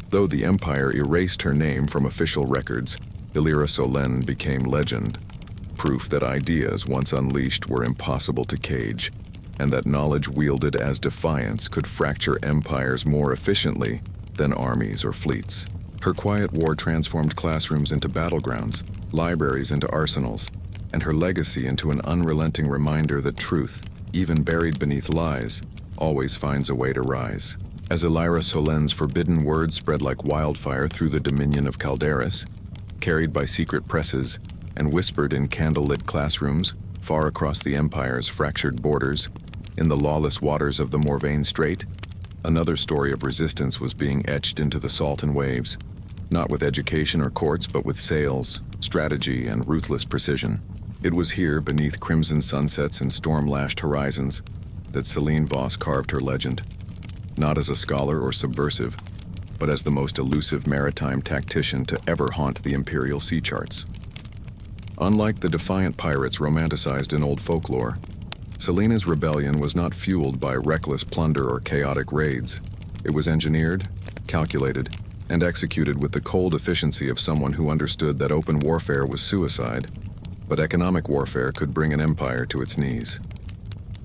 Though the Empire erased her name from official records, Elira Solène became legend, proof that ideas once unleashed were impossible to cage, and that knowledge wielded as defiance could fracture empires more efficiently than armies or fleets. Her quiet war transformed classrooms into battlegrounds, libraries into arsenals, and her legacy into an unrelenting reminder that truth, even buried beneath lies, always finds a way to rise. As Elira Solène's forbidden words spread like wildfire through the dominion of Calderis, carried by secret presses and whispered in candlelit classrooms far across the Empire's fractured borders, in the lawless waters of the Morvain Strait, another story of resistance was being etched into the salt and waves, not with education or courts, but with sails, strategy, and ruthless precision. It was here, beneath crimson sunsets and storm-lashed horizons, that Céline Voss carved her legend, not as a scholar or subversive, but as the most elusive maritime tactician to ever haunt the imperial sea charts. Unlike the defiant pirates romanticized in old folklore, Céline's rebellion was not fueled by reckless plunder or chaotic raids. It was engineered, calculated, and executed with the cold efficiency of someone who understood that open warfare was suicide, but economic warfare could bring an empire to its knees.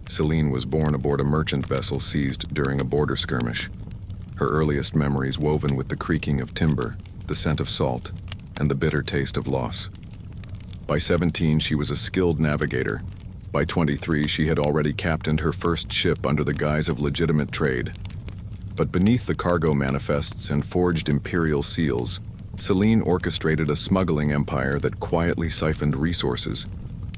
Céline was born aboard a merchant vessel seized during a border skirmish, her earliest memories woven with the creaking of timber, the scent of salt, and the bitter taste of loss. By 17, she was a skilled navigator. By 23, she had already captained her first ship under the guise of legitimate trade. But beneath the cargo manifests and forged imperial seals, Céline orchestrated a smuggling empire that quietly siphoned resources,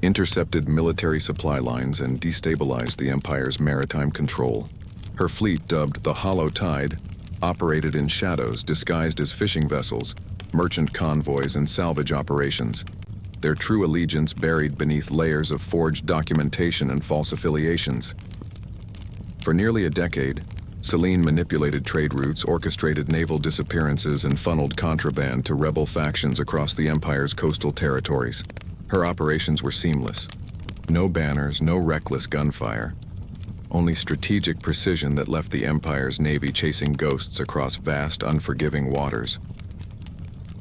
intercepted military supply lines, and destabilized the empire's maritime control. Her fleet, dubbed the Hollow Tide, operated in shadows disguised as fishing vessels, merchant convoys, and salvage operations, their true allegiance buried beneath layers of forged documentation and false affiliations. For nearly a decade, Céline manipulated trade routes, orchestrated naval disappearances, and funneled contraband to rebel factions across the Empire's coastal territories. Her operations were seamless. No banners, no reckless gunfire. Only strategic precision that left the Empire's navy chasing ghosts across vast, unforgiving waters.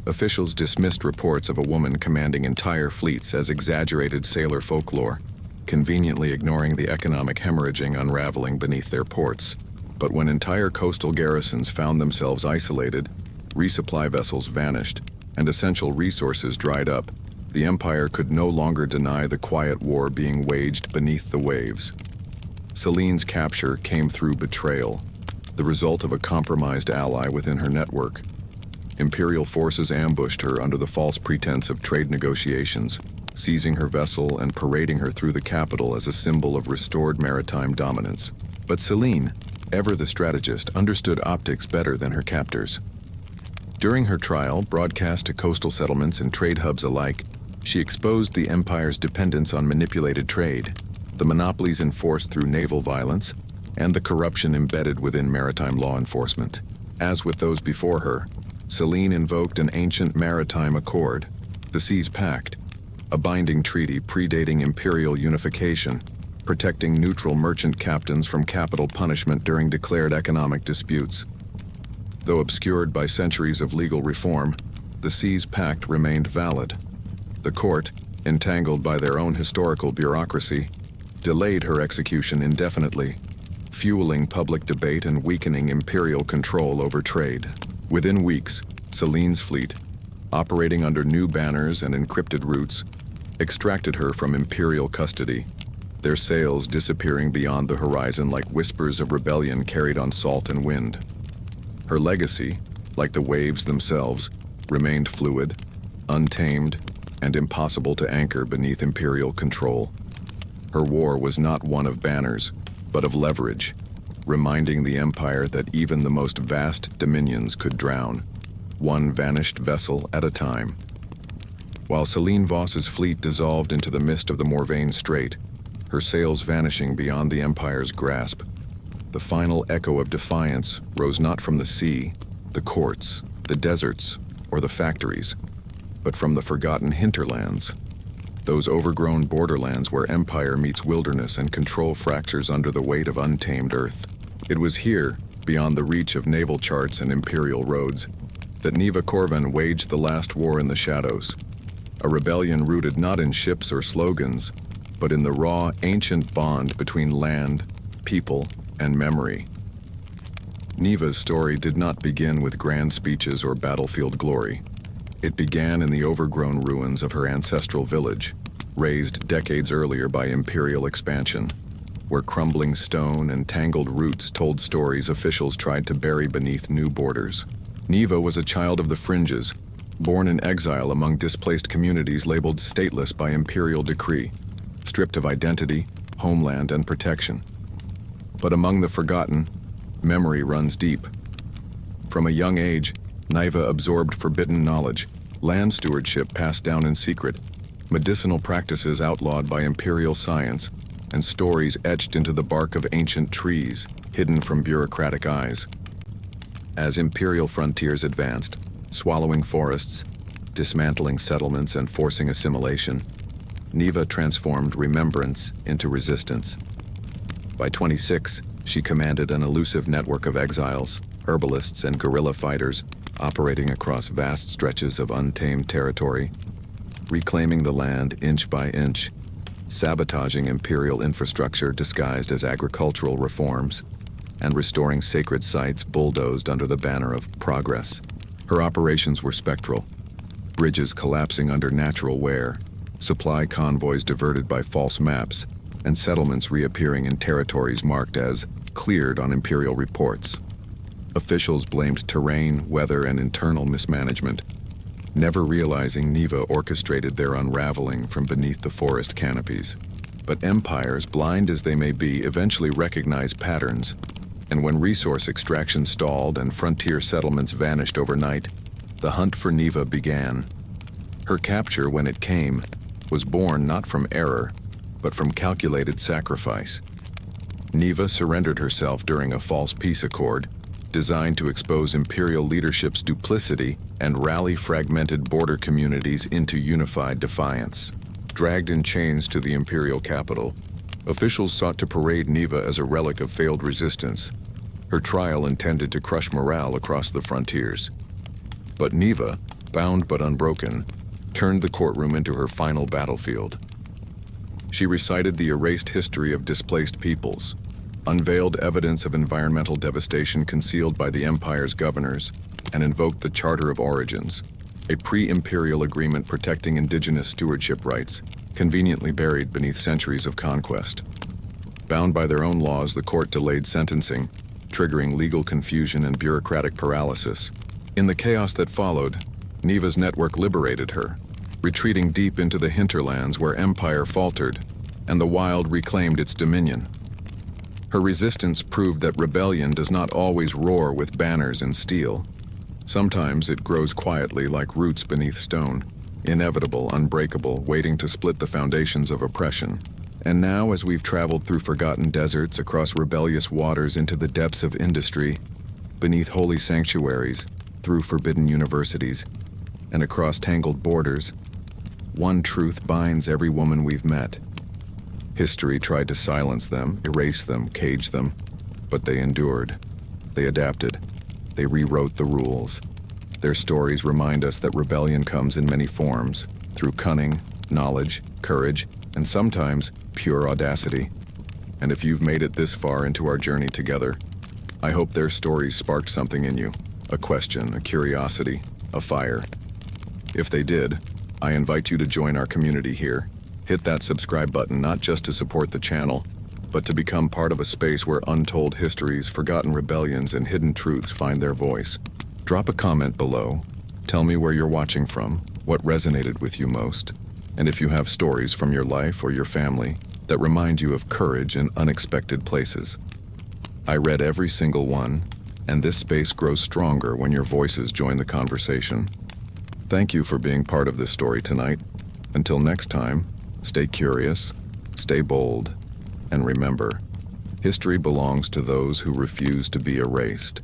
Officials dismissed reports of a woman commanding entire fleets as exaggerated sailor folklore, conveniently ignoring the economic hemorrhaging unraveling beneath their ports. But when entire coastal garrisons found themselves isolated, resupply vessels vanished, and essential resources dried up, the Empire could no longer deny the quiet war being waged beneath the waves. Céline's capture came through betrayal, the result of a compromised ally within her network. Imperial forces ambushed her under the false pretense of trade negotiations, seizing her vessel and parading her through the capital as a symbol of restored maritime dominance. But Céline, Ever the strategist understood optics better than her captors. During her trial, broadcast to coastal settlements and trade hubs alike, she exposed the empire's dependence on manipulated trade, the monopolies enforced through naval violence, and the corruption embedded within maritime law enforcement. As with those before her, Selene invoked an ancient maritime accord, the Seas Pact, a binding treaty predating imperial unification, protecting neutral merchant captains from capital punishment during declared economic disputes. Though obscured by centuries of legal reform, the Seas Pact remained valid. The court, entangled by their own historical bureaucracy, delayed her execution indefinitely, fueling public debate and weakening imperial control over trade. Within weeks, Selene's fleet, operating under new banners and encrypted routes, extracted her from imperial custody, their sails disappearing beyond the horizon like whispers of rebellion carried on salt and wind. Her legacy, like the waves themselves, remained fluid, untamed, and impossible to anchor beneath imperial control. Her war was not one of banners, but of leverage, reminding the empire that even the most vast dominions could drown, one vanished vessel at a time. While Selene Voss's fleet dissolved into the mist of the Morvain Strait, her sails vanishing beyond the empire's grasp, the final echo of defiance rose not from the sea, the courts, the deserts, or the factories, but from the forgotten hinterlands, those overgrown borderlands where empire meets wilderness and control fractures under the weight of untamed earth. It was here, beyond the reach of naval charts and imperial roads, that Neva Corvin waged the last war in the shadows, a rebellion rooted not in ships or slogans, but in the raw, ancient bond between land, people, and memory. Neva's story did not begin with grand speeches or battlefield glory. It began in the overgrown ruins of her ancestral village, raised decades earlier by imperial expansion, where crumbling stone and tangled roots told stories officials tried to bury beneath new borders. Neva was a child of the fringes, born in exile among displaced communities labeled stateless by imperial decree, stripped of identity, homeland, and protection. But among the forgotten, memory runs deep. From a young age, Neva absorbed forbidden knowledge, land stewardship passed down in secret, medicinal practices outlawed by imperial science, and stories etched into the bark of ancient trees, hidden from bureaucratic eyes. As imperial frontiers advanced, swallowing forests, dismantling settlements, and forcing assimilation, Neva transformed remembrance into resistance. By 26, she commanded an elusive network of exiles, herbalists, and guerrilla fighters operating across vast stretches of untamed territory, reclaiming the land inch by inch, sabotaging imperial infrastructure disguised as agricultural reforms, and restoring sacred sites bulldozed under the banner of progress. Her operations were spectral, bridges collapsing under natural wear, supply convoys diverted by false maps, and settlements reappearing in territories marked as cleared on imperial reports. Officials blamed terrain, weather, and internal mismanagement, never realizing Neva orchestrated their unraveling from beneath the forest canopies. But empires, blind as they may be, eventually recognize patterns, and when resource extraction stalled and frontier settlements vanished overnight, the hunt for Neva began. Her capture, when it came, was born not from error, but from calculated sacrifice. Neva surrendered herself during a false peace accord, designed to expose imperial leadership's duplicity and rally fragmented border communities into unified defiance. Dragged in chains to the imperial capital, officials sought to parade Neva as a relic of failed resistance, her trial intended to crush morale across the frontiers. But Neva, bound but unbroken, turned the courtroom into her final battlefield. She recited the erased history of displaced peoples, unveiled evidence of environmental devastation concealed by the empire's governors, and invoked the Charter of Origins, a pre-imperial agreement protecting indigenous stewardship rights, conveniently buried beneath centuries of conquest. Bound by their own laws, the court delayed sentencing, triggering legal confusion and bureaucratic paralysis. In the chaos that followed, Neva's network liberated her, retreating deep into the hinterlands where empire faltered, and the wild reclaimed its dominion. Her resistance proved that rebellion does not always roar with banners and steel. Sometimes it grows quietly like roots beneath stone, inevitable, unbreakable, waiting to split the foundations of oppression. And now, as we've traveled through forgotten deserts, across rebellious waters into the depths of industry, beneath holy sanctuaries, through forbidden universities, and across tangled borders, one truth binds every woman we've met. History tried to silence them, erase them, cage them, but they endured. They adapted. They rewrote the rules. Their stories remind us that rebellion comes in many forms, through cunning, knowledge, courage, and sometimes pure audacity. And if you've made it this far into our journey together, I hope their stories sparked something in you, a question, a curiosity, a fire. If they did, I invite you to join our community here. Hit that subscribe button not just to support the channel, but to become part of a space where untold histories, forgotten rebellions, and hidden truths find their voice. Drop a comment below. Tell me where you're watching from, what resonated with you most, and if you have stories from your life or your family that remind you of courage in unexpected places. I read every single one, and this space grows stronger when your voices join the conversation. Thank you for being part of this story tonight. Until next time, stay curious, stay bold, and remember, history belongs to those who refuse to be erased.